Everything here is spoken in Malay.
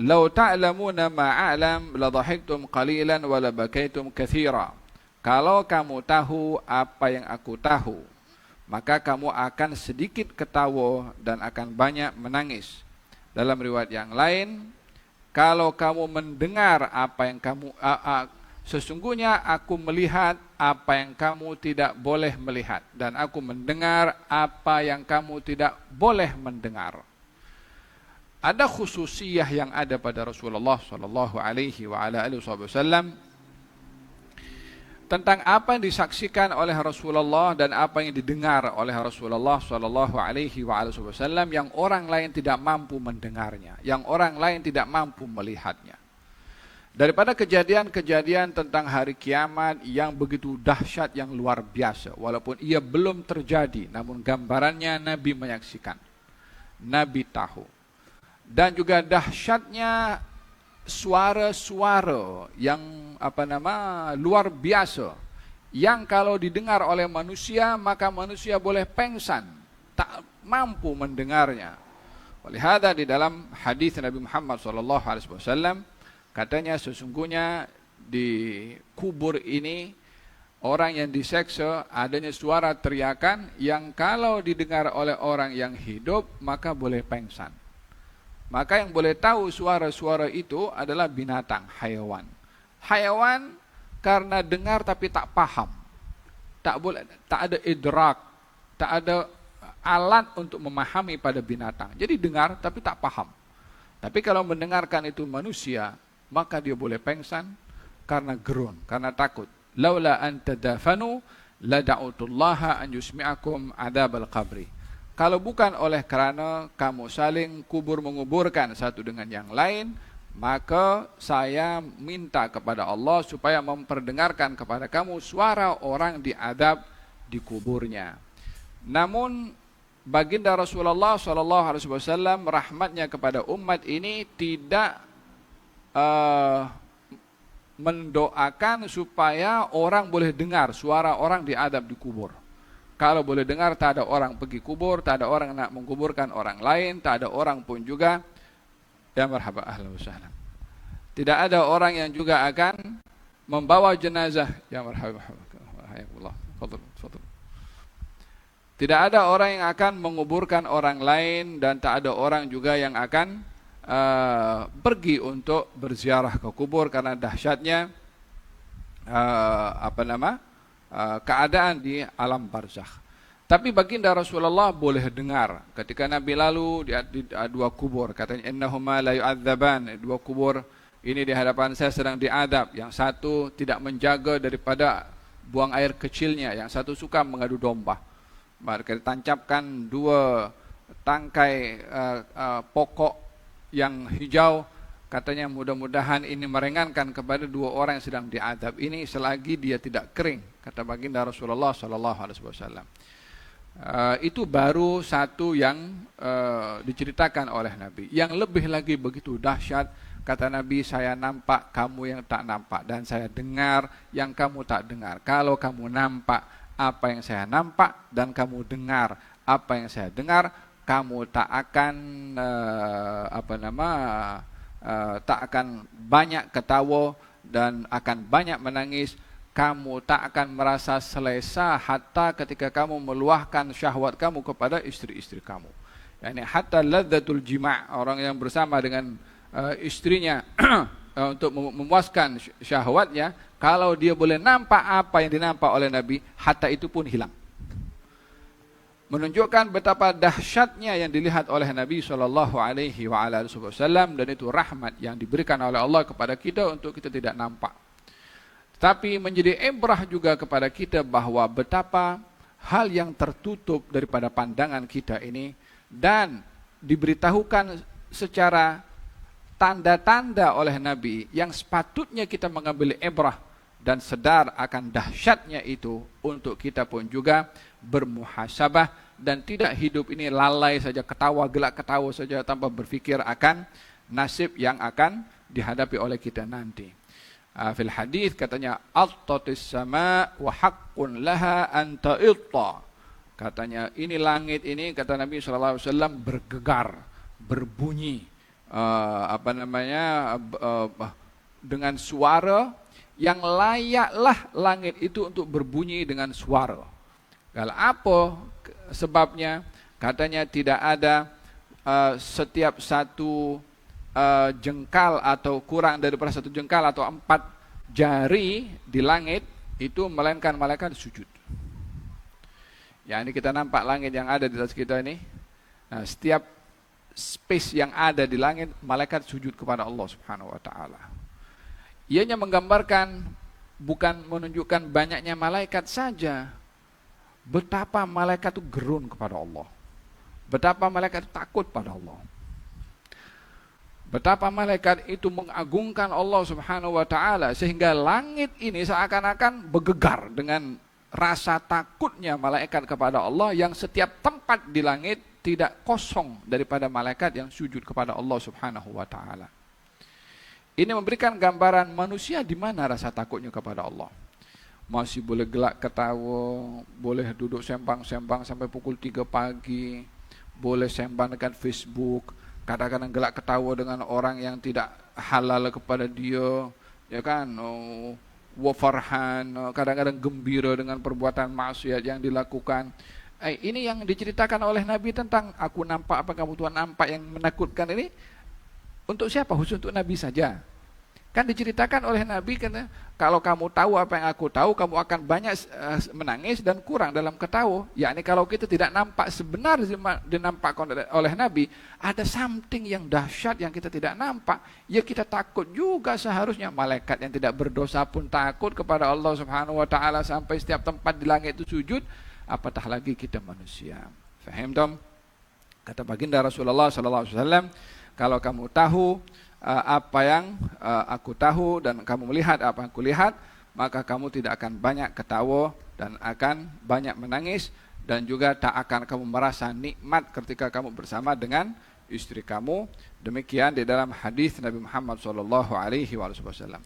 "Lau ta'lamuna ma a'lam la dhahiktum qalilan wa la bakaitum katsira." Kalau kamu tahu apa yang aku tahu, maka kamu akan sedikit ketawa dan akan banyak menangis. Dalam riwayat yang lain, kalau kamu mendengar apa yang sesungguhnya aku melihat apa yang kamu tidak boleh melihat, dan aku mendengar apa yang kamu tidak boleh mendengar. Ada khususiyah yang ada pada Rasulullah sallallahu alaihi wasallam tentang apa yang disaksikan oleh Rasulullah dan apa yang didengar oleh Rasulullah sallallahu alaihi wasallam yang orang lain tidak mampu mendengarnya, yang orang lain tidak mampu melihatnya. Daripada kejadian-kejadian tentang hari kiamat yang begitu dahsyat, yang luar biasa, walaupun ia belum terjadi, namun gambarannya Nabi menyaksikan, Nabi tahu. Dan juga dahsyatnya suara-suara yang luar biasa, yang kalau didengar oleh manusia maka manusia boleh pengsan, tak mampu mendengarnya. Walihada di dalam hadis Nabi Muhammad SAW katanya, sesungguhnya di kubur ini orang yang diseksa adanya suara teriakan yang kalau didengar oleh orang yang hidup maka boleh pengsan. Maka yang boleh tahu suara-suara itu adalah binatang, hayawan. Hayawan karena dengar tapi tak paham, tak ada idrak, tak ada alat untuk memahami pada binatang. Jadi dengar tapi tak paham. Tapi kalau mendengarkan itu manusia, maka dia boleh pengsan karena gerun, karena takut. Laula an tadafanu la da'utullaha an yusmi'akum adzabal qabri. Kalau bukan oleh karena kamu saling menguburkan satu dengan yang lain, maka saya minta kepada Allah supaya memperdengarkan kepada kamu suara orang diadab di kuburnya. Namun baginda Rasulullah SAW rahmatnya kepada umat ini tidak mendoakan supaya orang boleh dengar suara orang diadab di kubur. Kalau boleh dengar, tak ada orang pergi kubur, tak ada orang nak menguburkan orang lain, tak ada orang pun juga, ya marhaba ahlan wa sahlan. Tidak ada orang yang juga akan membawa jenazah, ya marhaba, hayakumullah, fadhil. Tidak ada orang yang akan menguburkan orang lain, dan tak ada orang juga yang akan pergi untuk berziarah ke kubur karena dahsyatnya keadaan di alam barzakh. Tapi baginda Rasulullah boleh dengar ketika Nabi lalu di dua kubur, katanya innahuma la yu'adzaban, dua kubur ini di hadapan saya sedang diadab. Yang satu tidak menjaga daripada buang air kecilnya, yang satu suka mengadu domba. Maka ditancapkan dua tangkai pokok yang hijau. Katanya mudah-mudahan ini meringankan kepada dua orang yang sedang diadab ini selagi dia tidak kering, kata baginda Rasulullah SAW. Itu baru satu yang diceritakan oleh Nabi. Yang lebih lagi begitu dahsyat, kata Nabi, saya nampak kamu yang tak nampak, dan saya dengar yang kamu tak dengar. Kalau kamu nampak apa yang saya nampak dan kamu dengar apa yang saya dengar, kamu tak akan tak akan banyak ketawa dan akan banyak menangis. Kamu tak akan merasa selesa hatta ketika kamu meluahkan syahwat kamu kepada istri-istri kamu. Yani hatta ladzatul jima', orang yang bersama dengan istrinya untuk memuaskan syahwatnya, kalau dia boleh nampak apa yang dinampak oleh Nabi, hatta itu pun hilang. Menunjukkan betapa dahsyatnya yang dilihat oleh Nabi SAW, dan itu rahmat yang diberikan oleh Allah kepada kita untuk kita tidak nampak. Tapi menjadi ibrah juga kepada kita bahwa betapa hal yang tertutup daripada pandangan kita ini, dan diberitahukan secara tanda-tanda oleh Nabi yang sepatutnya kita mengambil ibrah dan sedar akan dahsyatnya itu, untuk kita pun juga bermuhasabah dan tidak hidup ini lalai saja, ketawa gelak ketawa saja tanpa berfikir akan nasib yang akan dihadapi oleh kita nanti. Fil hadis katanya attatis sama wa haqqun laha an ta'itta. Katanya ini langit ini, kata Nabi SAW, bergegar, berbunyi, dengan suara yang layaklah langit itu untuk berbunyi dengan suara. Kalau apa sebabnya? Katanya tidak ada setiap satu jengkal atau kurang daripada satu jengkal atau 4 jari di langit itu melainkan malaikat sujud. Ya, ini kita nampak langit yang ada di atas kita ini. Nah, setiap space yang ada di langit, malaikat sujud kepada Allah Subhanahu wa taala. Ianya menggambarkan, bukan menunjukkan banyaknya malaikat saja, betapa malaikat itu gerun kepada Allah. Betapa malaikat itu takut pada Allah. Betapa malaikat itu mengagungkan Allah Subhanahu wa taala sehingga langit ini seakan-akan bergegar dengan rasa takutnya malaikat kepada Allah, yang setiap tempat di langit tidak kosong daripada malaikat yang sujud kepada Allah Subhanahu wa taala. Ini memberikan gambaran manusia di mana rasa takutnya kepada Allah. Masih boleh gelak ketawa, boleh duduk sembang-sembang sampai pukul 3 pagi, boleh sembang dengan Facebook, kadang-kadang gelak ketawa dengan orang yang tidak halal kepada dia, ya kan? Wa farhan, kadang-kadang gembira dengan perbuatan maksiat yang dilakukan. Ini yang diceritakan oleh Nabi tentang aku nampak apa kamu Tuhan nampak yang menakutkan ini. Untuk siapa? Khusus untuk Nabi saja. Kan diceritakan oleh Nabi, karena kalau kamu tahu apa yang aku tahu, kamu akan banyak menangis dan kurang dalam ketawa. Yakni kalau kita tidak nampak sebenar dinampakkan oleh Nabi, ada something yang dahsyat yang kita tidak nampak, ya kita takut juga seharusnya. Malaikat yang tidak berdosa pun takut kepada Allah Subhanahu wa taala sampai setiap tempat di langit itu sujud, apatah lagi kita manusia. Faham tom? Kata baginda Rasulullah sallallahu alaihi wasallam, kalau kamu tahu apa yang aku tahu dan kamu melihat apa yang aku lihat, maka kamu tidak akan banyak ketawa dan akan banyak menangis, dan juga tak akan kamu merasa nikmat ketika kamu bersama dengan istri kamu. Demikian di dalam hadis Nabi Muhammad sallallahu alaihi wasallam.